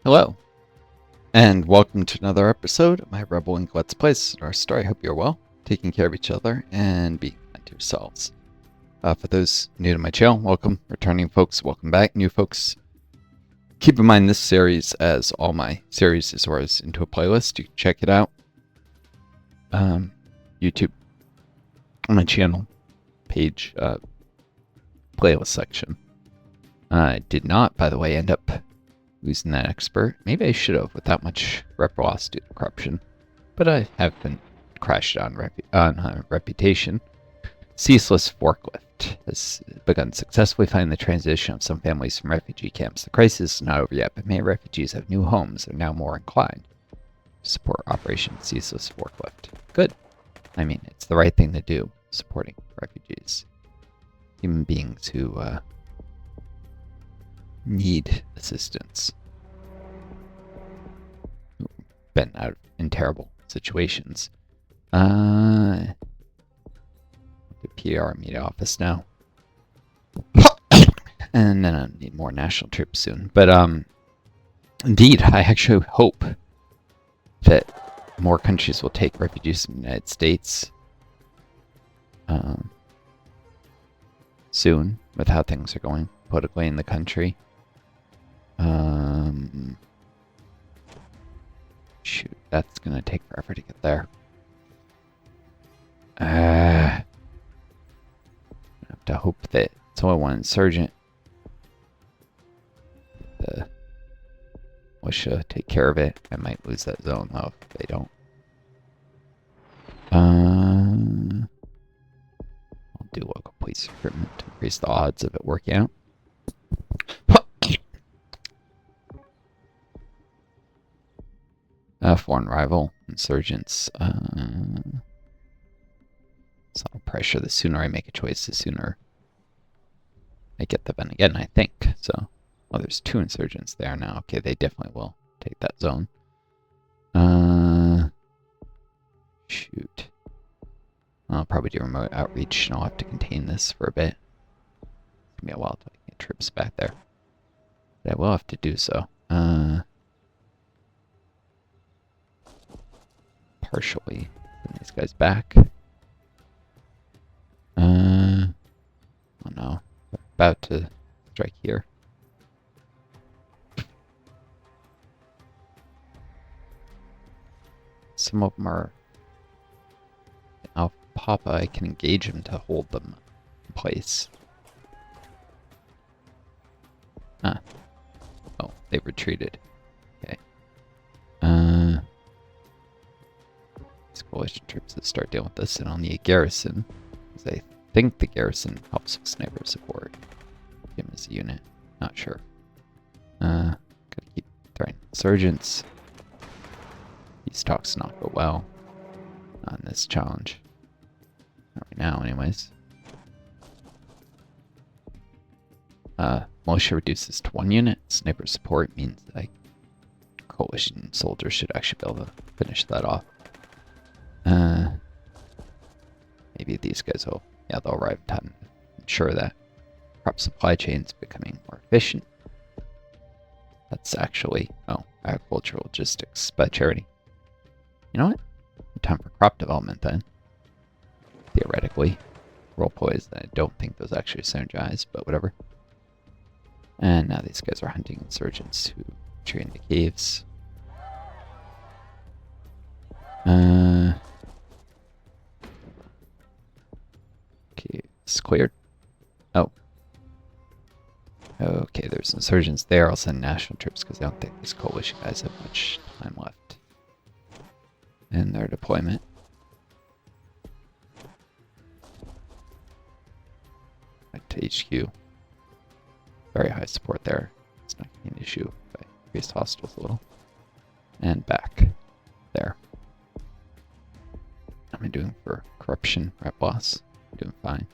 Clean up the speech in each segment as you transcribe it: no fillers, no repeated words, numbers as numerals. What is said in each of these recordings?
Hello, and welcome to another episode of my Rebel Link Let's Plays Northstar. I hope you're well, taking care of each other, and being kind to yourselves. For those new to my channel, welcome. Returning folks, welcome back. New folks, keep in mind this series, as all my series, is always into a playlist. You can check it out. YouTube, on my channel page, playlist section. I did not, by the way, end up losing that expert. Maybe I should have with that much rep loss due to corruption. But I have been crashed on reputation. Ceaseless Forklift has begun successfully finding the transition of some families from refugee camps. The crisis is not over yet, but many refugees have new homes and are now more inclined to support Operation Ceaseless Forklift. Good. I mean, it's the right thing to do, supporting refugees. Human beings who need assistance. Been out in terrible situations. The PR media office now. And then I need more national troops soon. But indeed, I actually hope that more countries will take refugees from the United States soon, with how things are going politically in the country. Shoot, that's gonna take forever to get there. I have to hope that it's only one insurgent. The militia take care of it. I might lose that zone though if they don't. I'll do local police recruitment to increase the odds of it working out. Foreign rival insurgents. It's not pressure. The sooner I make a choice, the sooner I get the event again, I think. So, oh, there's two insurgents there now. Okay, they definitely will take that zone. Shoot. I'll probably do remote outreach, and I'll have to contain this for a bit. It's gonna be a while till I get troops back there. But I will have to do so. Partially bring these guys back. Oh no, they're about to strike here. Some of them are Alpha Papa. I can engage them to hold them in place. Ah. Oh, they retreated. Okay. Coalition troops that start dealing with this, and I'll need a garrison, because I think the garrison helps with sniper support. Give him as a unit, not sure. Gotta keep throwing insurgents. These talks not go well on this challenge. Not right now, anyways. Militia reduces to 1 unit. Sniper support means that coalition soldiers should actually be able to finish that off. Maybe these guys will, yeah, they'll arrive in time to ensure that crop supply chain's becoming more efficient. That's actually, oh, agricultural logistics by charity. You know what? Time for crop development then. Theoretically. Role plays that I don't think those actually synergize, but whatever. And now these guys are hunting insurgents who retreat into caves. Okay, it's cleared. Oh. Okay, there's insurgents there. I'll send national troops because I don't think these coalition guys have much time left in their deployment. Back to HQ. Very high support there. It's not going to be an issue if I increase hostiles a little. And back. There. How am I doing for corruption, rep loss? I'm doing fine.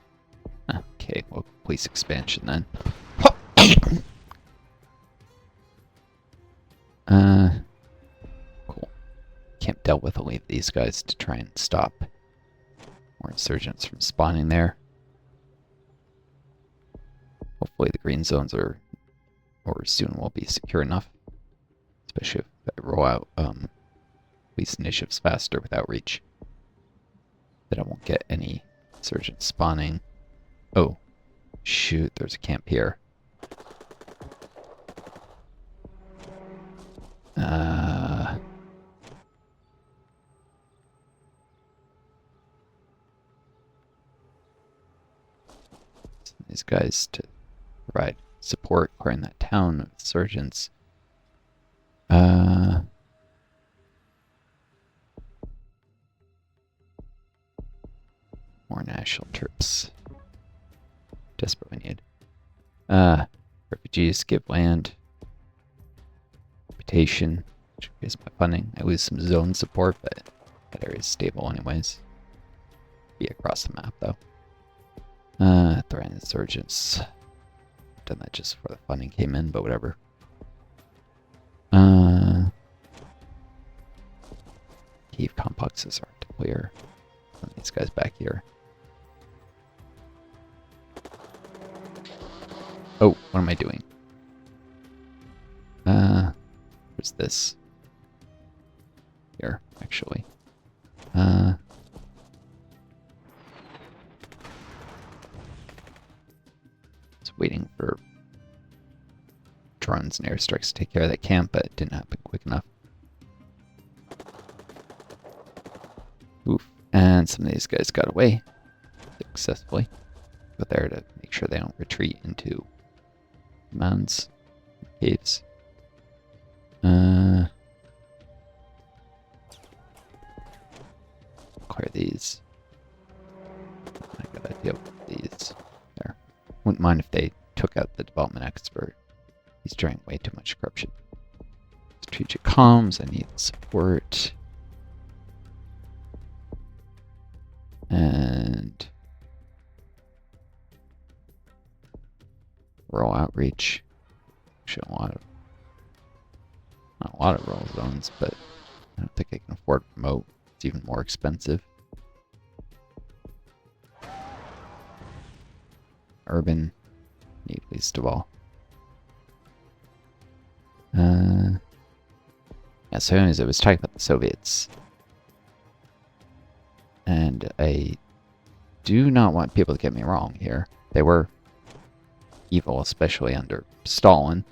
Okay, well, police expansion then. Cool. Can't deal with any of these guys to try and stop more insurgents from spawning there. Hopefully the green zones are, or soon will be secure enough. especially if I roll out police initiatives faster with outreach. That I won't get any insurgents spawning. Oh, shoot, there's a camp here. These guys to provide support in that town of insurgents. More national troops. Desperately need. Refugees give land. Reputation, which is my funding. I lose some zone support, but that area is stable anyways. Be across the map though. Threaten insurgents. Done that just before the funding came in, but whatever. Cave complexes aren't clear. These guys back here. Oh, what am I doing? Where's this? Here, actually. Just waiting for drones and airstrikes to take care of that camp, but it didn't happen quick enough. Oof. And some of these guys got away successfully. Go there to make sure they don't retreat into mountains, caves. Clear these. I gotta deal with these. There. Wouldn't mind if they took out the development expert. He's drawing way too much corruption. Strategic comms, I need support. And rural outreach. Actually, not a lot of rural zones, but I don't think I can afford remote. It's even more expensive. Urban, need least of all. Yeah, so anyways, I was talking about the Soviets. And I do not want people to get me wrong here. They were evil, especially under Stalin.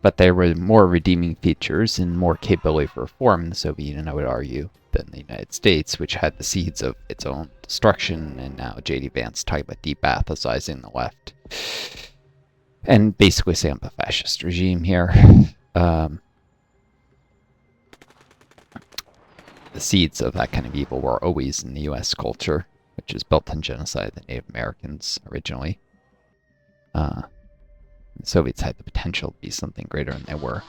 But there were more redeeming features and more capability for reform in the Soviet Union, I would argue, than the United States, which had the seeds of its own destruction. And now J.D. Vance talking about depathicizing the left. And basically saying I'm a fascist regime here. The seeds of that kind of evil were always in the U.S. culture, which is built on genocide of the Native Americans originally. The Soviets had the potential to be something greater than they were.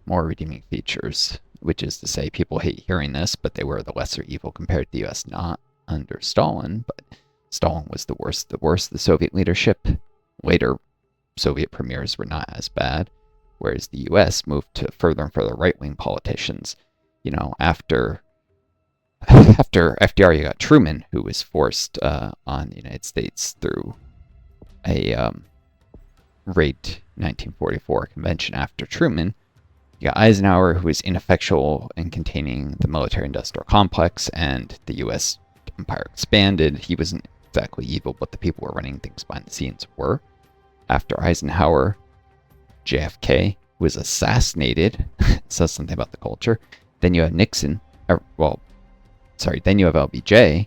More redeeming features, which is to say people hate hearing this, but they were the lesser evil compared to the U.S. not under Stalin, but Stalin was the worst of the Soviet leadership. Later Soviet premiers were not as bad. Whereas the U.S. moved to further and further right-wing politicians. You know, after FDR, you got Truman, who was forced on the United States through a rigged 1944 convention. After Truman, you got Eisenhower, who was ineffectual in containing the military-industrial complex, and the U.S. empire expanded. He wasn't exactly evil, but the people who were running things behind the scenes were. After Eisenhower, JFK was assassinated. It says something about the culture. Then you have Nixon. Then you have LBJ,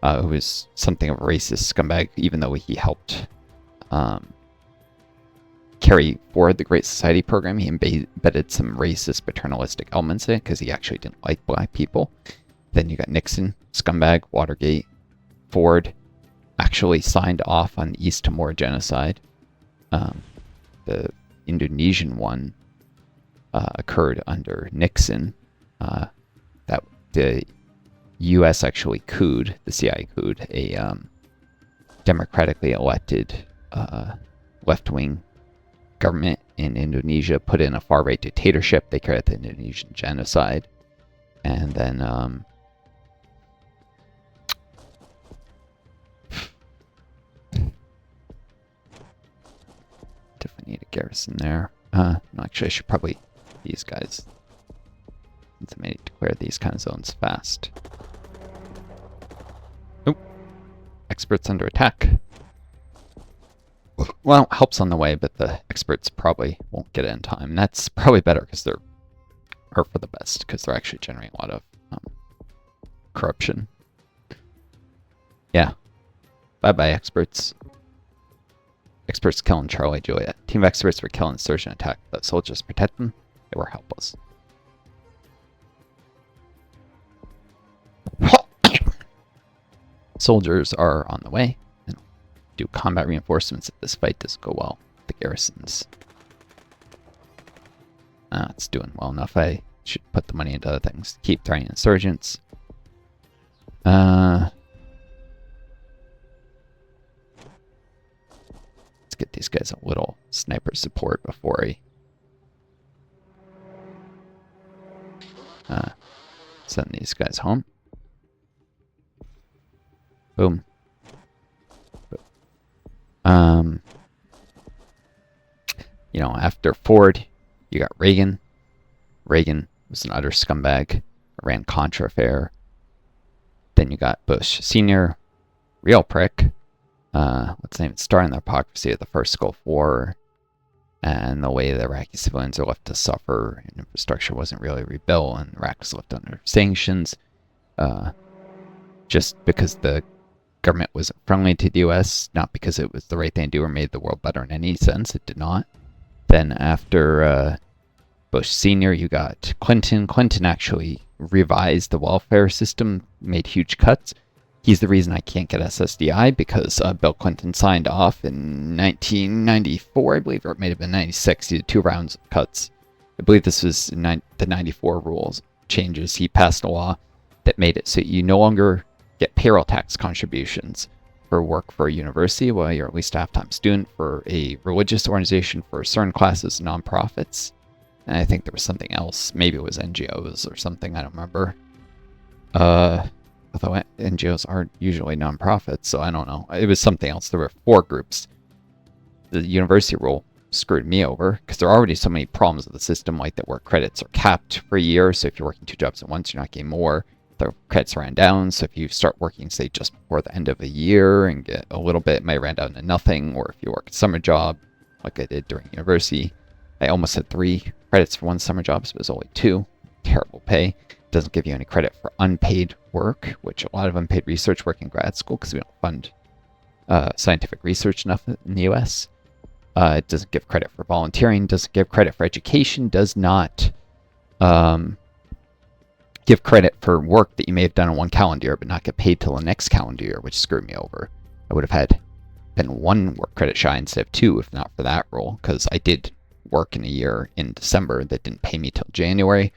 who was something of a racist scumbag, even though he helped carry forward the Great Society program. He embedded some racist, paternalistic elements in it because he actually didn't like black people. Then you got Nixon, scumbag, Watergate. Ford actually signed off on the East Timor genocide. The Indonesian one occurred under Nixon. That the U.S. actually couped, the CIA couped a democratically elected left-wing government in Indonesia, put in a far-right dictatorship. They carried out the Indonesian genocide. And then definitely need a garrison there. No, actually, I should probably these guys. Since I may declare these kind of zones fast. Oop. Experts under attack. Well, help's on the way, but the experts probably won't get it in time. That's probably better because they're, or for the best, because they're actually generating a lot of corruption. Yeah. Bye-bye, experts. Experts killing Charlie Juliet. Team of experts were killing insurgent attack. The soldiers protect them. They were helpless. Soldiers are on the way. And do combat reinforcements if this fight doesn't go well. The garrisons. It's doing well enough. I should put the money into other things. Keep threatening insurgents. Let's get these guys a little sniper support before I send these guys home. Boom. You know, after Ford, you got Reagan. Reagan was an utter scumbag. Iran Contra affair. Then you got Bush Sr., real prick. Let's not even start in the hypocrisy of the first Gulf War and the way the Iraqi civilians are left to suffer and infrastructure wasn't really rebuilt and Iraq was left under sanctions. Just because the government wasn't friendly to the U.S., not because it was the right thing to do or made the world better in any sense. It did not. Then after Bush Sr., you got Clinton. Clinton actually revised the welfare system, made huge cuts. He's the reason I can't get SSDI because Bill Clinton signed off in 1994, I believe, or it may have been 96. He did 2 rounds of cuts. I believe this was the 94 rules changes. He passed a law that made it so you no longer get payroll tax contributions for work for a university while you're at least a half-time student, for a religious organization, for certain classes, nonprofits. And I think there was something else. Maybe it was NGOs or something. I don't remember. Although NGOs aren't usually nonprofits, so I don't know. It was something else. There were 4 groups. The university rule screwed me over because there are already so many problems with the system, like that work credits are capped for a year. So if you're working 2 jobs at once, you're not getting more. The credits ran down. So if you start working, say, just before the end of a year and get a little bit, it might run down to nothing. Or if you work a summer job, like I did during university, I almost had 3 credits for 1 summer job, so it was only 2. Terrible pay. Doesn't give you any credit for unpaid work, which a lot of unpaid research work in grad school because we don't fund scientific research enough in the US. It doesn't give credit for volunteering, doesn't give credit for education, does not give credit for work that you may have done in 1 calendar year but not get paid till the next calendar year, which screwed me over. I would have been 1 work credit shy instead of 2 if not for that rule, because I did work in a year in December that didn't pay me till January.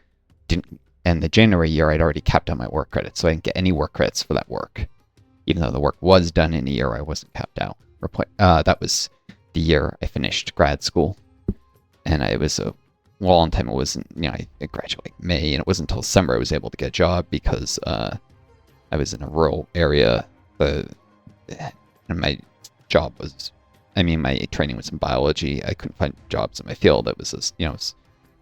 And the January year, I'd already capped out my work credits, so I didn't get any work credits for that work. Even though the work was done in a year, I wasn't capped out. That was the year I finished grad school. And it was a long time. It wasn't, I graduated like May, and it wasn't until December I was able to get a job because I was in a rural area. And my job was, my training was in biology. I couldn't find jobs in my field. It was this,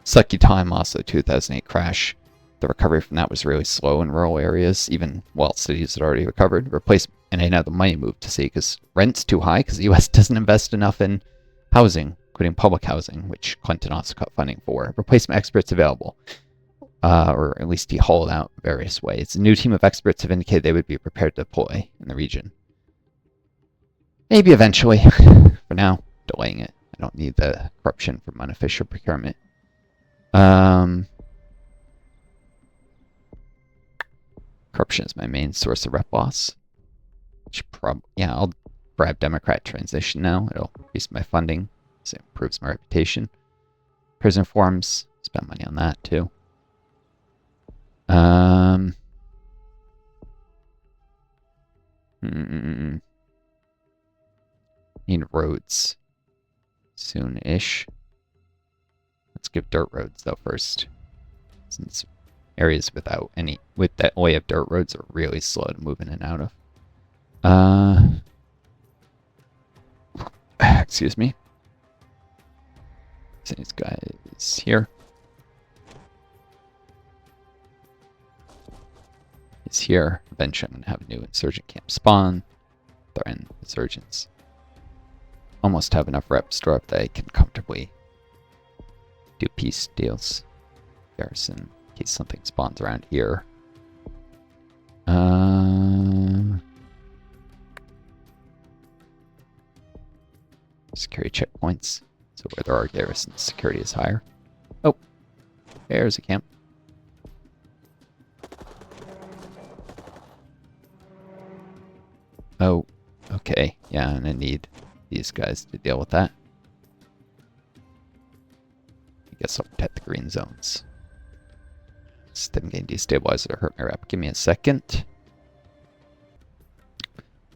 sucky time. Also, 2008 crash. The recovery from that was really slow in rural areas, even while cities had already recovered. And I didn't have the money moved to see because rent's too high because the U.S. doesn't invest enough in housing, including public housing, which Clinton also cut funding for. Replacement experts available, or at least he hauled out various ways. A new team of experts have indicated they would be prepared to deploy in the region. Maybe eventually. For now, delaying it. I don't need the corruption from unofficial procurement. Corruption is my main source of rep loss. I'll grab Democrat transition now. It'll increase my funding, so it improves my reputation. Prison reforms, spend money on that too. Need roads soon-ish. Let's give dirt roads though first, since areas with that only have dirt roads are really slow to move in and out of. Excuse me. These guys here. Is here. Eventually I'm going to have a new insurgent camp spawn. Threaten insurgents. Almost have enough reps stored up that I can comfortably do peace deals. Garrison, in case something spawns around here. Security checkpoints. So where there are garrisons, security is higher. Oh, there's a camp. Oh, okay. Yeah, I'm gonna need these guys to deal with that. I guess I'll protect the green zones. Them getting destabilized or hurt my rep. Give me a second.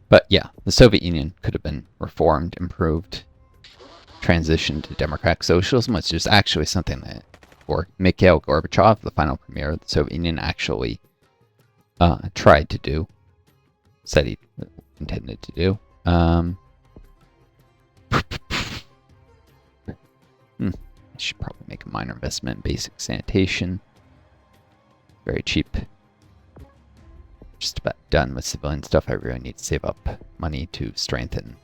But yeah, the Soviet Union could have been reformed, improved, transitioned to democratic socialism, which is actually something that Mikhail Gorbachev, the final premier of the Soviet Union, actually tried to do. Said he intended to do. I should probably make a minor investment in basic sanitation. Very cheap. Just about done with civilian stuff. I really need to save up money to strengthen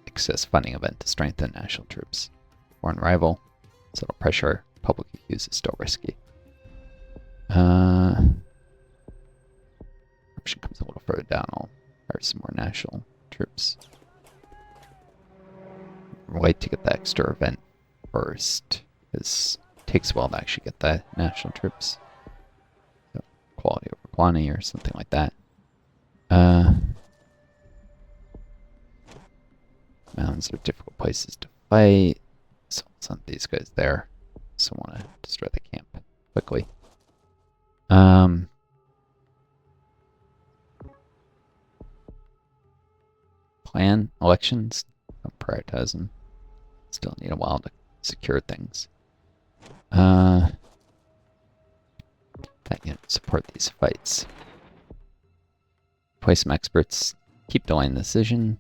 excess funding event to strengthen national troops. Foreign rival. Subtle pressure. Public use is still risky. Option comes a little further down. I'll hire some more national troops. Wait to get the extra event first, because it takes a while to actually get the national troops. So, quality over quantity or something like that. Mountains are difficult places to fight. So send these guys there. So I want to destroy the camp quickly. Plan elections. I'll prioritize them. Still need a while to secure things. That unit support these fights. Place some experts. Keep delaying the decision.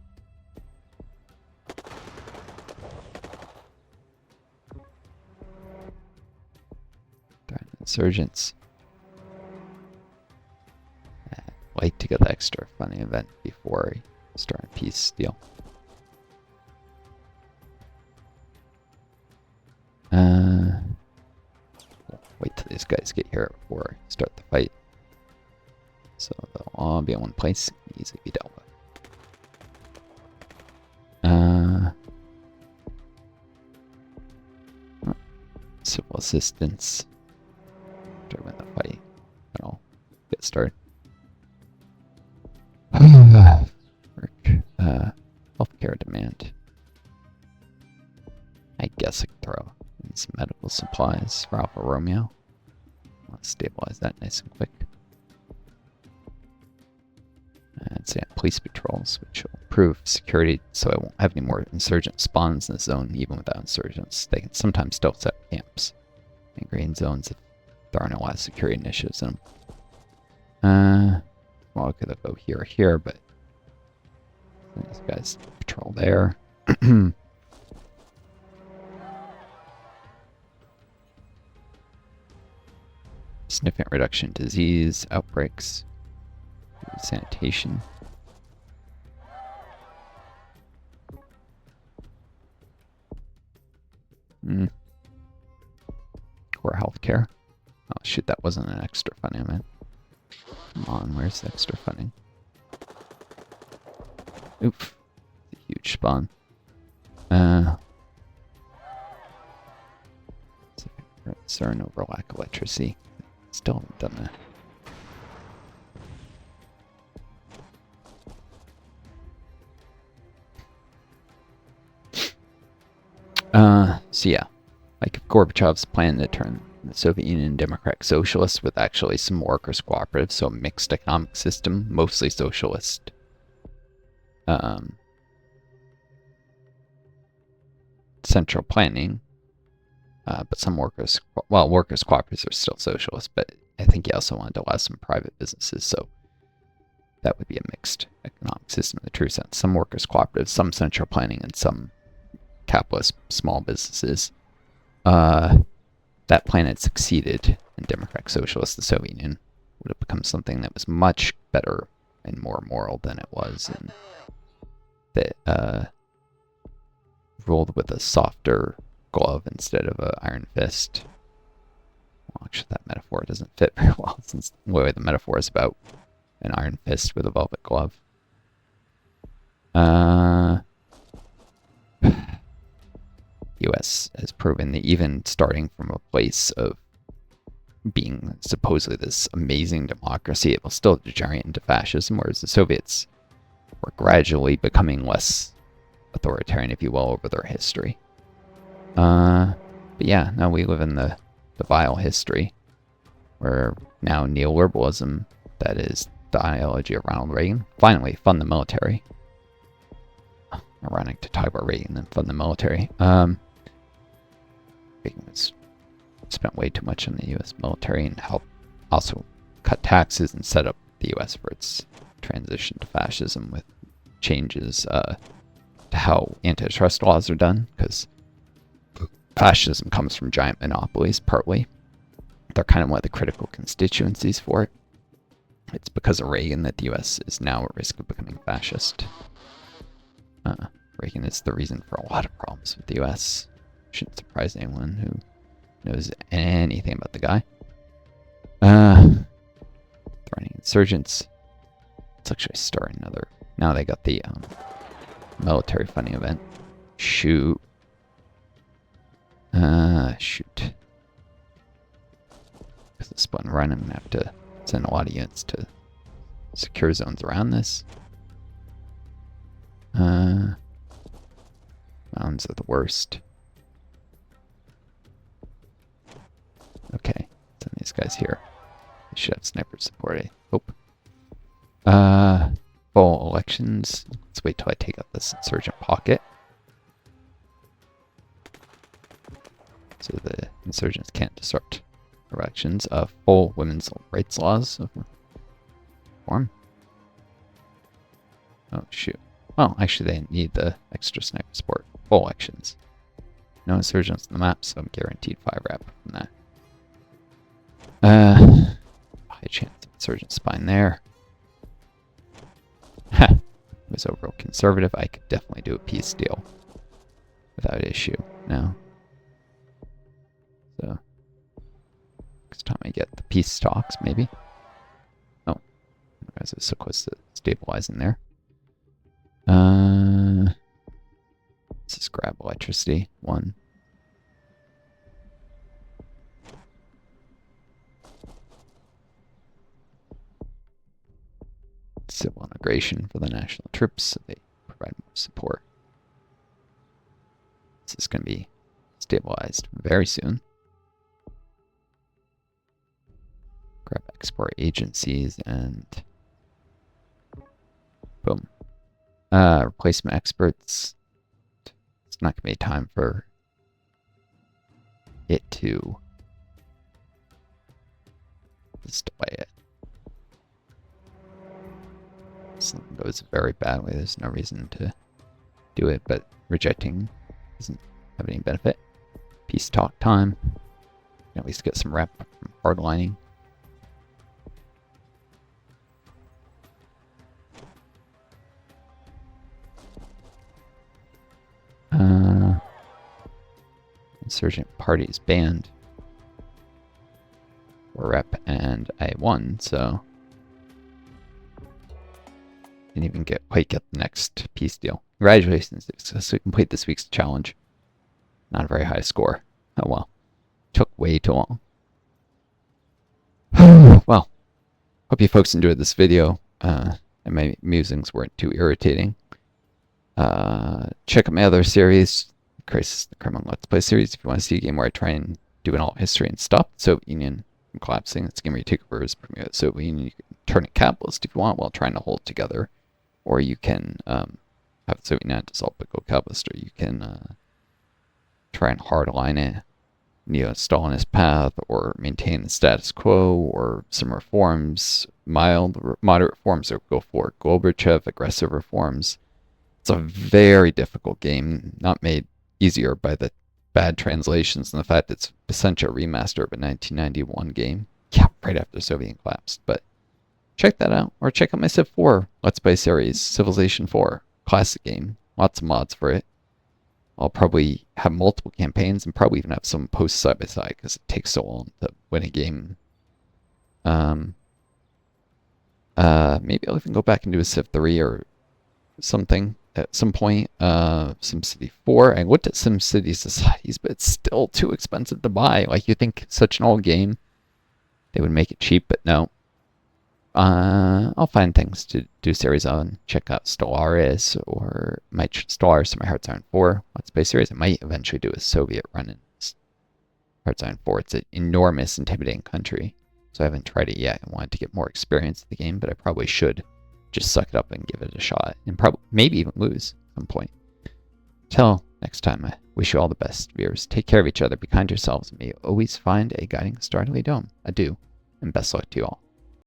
Insurgents. Wait to get the extra funding event before we start a peace deal. Wait till these guys get here before I start the fight. So they'll all be in one place, easily be dealt with. Civil assistance. After I win the fight, then I'll get started. Healthcare demand. I guess I can throw in some medical supplies for Alpha Romeo. I'll stabilize that nice and quick. And say police patrols, which will improve security so I won't have any more insurgent spawns in the zone, even without insurgents. They can sometimes still set camps in green zones if there aren't a lot of security initiatives in them. Well, I could go here or here, but these guys patrol there. Significant reduction in disease, outbreaks, sanitation. Core healthcare. Oh shoot, that wasn't an extra funding, man. Come on, where's the extra funding? Oof. A huge spawn. Concern over lack of electricity. Still haven't done that. So yeah, like if Gorbachev's plan to turn the Soviet Union democratic socialist with actually some workers cooperatives, so a mixed economic system, mostly socialist. Central planning, but some workers cooperatives are still socialist, but I think he also wanted to allow some private businesses, so that would be a mixed economic system in the true sense. Some workers cooperatives, some central planning, and some capitalist small businesses. that plan had succeeded and Democratic Socialist, the Soviet Union, would have become something that was much better and more moral than it was, and that ruled with a softer glove instead of an iron fist. Well, actually, that metaphor doesn't fit very well, since the way the metaphor is about an iron fist with a velvet glove. U.S. has proven that even starting from a place of being supposedly this amazing democracy, it will still degenerate into fascism, whereas the Soviets were gradually becoming less authoritarian, if you will, over their history. But yeah, now we live in the vile history where now neoliberalism, that is the ideology of Ronald Reagan, finally fund the military. Ironic to talk about Reagan and fund the military. Reagan was spent way too much on the U.S. military and helped also cut taxes and set up the U.S. for its transition to fascism with changes to how antitrust laws are done, because fascism comes from giant monopolies, partly. They're kind of one of the critical constituencies for it. It's because of Reagan that the U.S. is now at risk of becoming fascist. Reagan is the reason for a lot of problems with the U.S. Shouldn't surprise anyone who knows anything about the guy. Threatening insurgents. Let's actually start another. Now they got the military funding event. Shoot. Shoot. Because it's split and run, I'm going to have to send a lot of units to secure zones around this. Mountains are the worst. Okay, send these guys here. They should have sniper support, I hope. Fall elections. Let's wait till I take out this insurgent pocket. So the insurgents can't disrupt elections. Full women's rights laws of reform. Oh, shoot. Well, actually, they need the extra sniper support. Full elections. No insurgents on the map, so I'm guaranteed 5 rep from that. High chance of insurgent spine there. Ha! It was overall conservative. I could definitely do a peace deal without issue now. So, next time I get the peace talks, maybe. Oh, I was so close to stabilizing there. Let's just grab electricity. 1. Civil integration for the national troops, so they provide more support. This is going to be stabilized very soon. Grab export agencies and boom. Replacement experts. It's not going to be time for it to just delay it. If something goes very badly, there's no reason to do it, but rejecting doesn't have any benefit. Peace talk time. At least get some rep from hardlining. Insurgent parties banned for rep, and I won, so didn't even quite get the next peace deal. Congratulations, successfully complete this week's challenge. Not a very high score. Oh well. Took way too long. Well, hope you folks enjoyed this video, and my musings weren't too irritating. Check out my other series, Crisis the Criminal Let's Play series, if you want to see a game where I try and do an alt history and stop the Soviet Union from collapsing. It's a game where you take over as premier of the Soviet Union. You can turn it capitalist if you want while trying to hold together. Or you can have the Soviet Union dissolve but go capitalist, or you can try and hardline it, Neo-Stalinist path, or maintain the status quo, or some reforms, moderate reforms, or go for Gorbachev, aggressive reforms. It's a very difficult game, not made easier by the bad translations and the fact it's essentially a remaster of a 1991 game. Yeah, right after the Soviet collapsed. But check that out, or check out my Civ 4 Let's Play series, Civilization 4, classic game. Lots of mods for it. I'll probably have multiple campaigns and probably even have some posts side by side because it takes so long to win a game. Maybe I'll even go back and do a Civ 3 or something at some point. SimCity 4. I looked at SimCity Societies, but it's still too expensive to buy. Like, you think such an old game, they would make it cheap, but no. I'll find things to do series on. Check out Stellaris or my Stellaris or my Hearts Iron 4 Let's Play series. I might eventually do a Soviet run in Hearts Iron 4. It's an enormous, intimidating country, so I haven't tried it yet. I wanted to get more experience in the game, but I probably should just suck it up and give it a shot, and probably maybe even lose at some point. Till next time, I wish you all the best, viewers. Take care of each other, be kind to yourselves, and may you always find a guiding star to lead home. Adieu, and best luck to you all.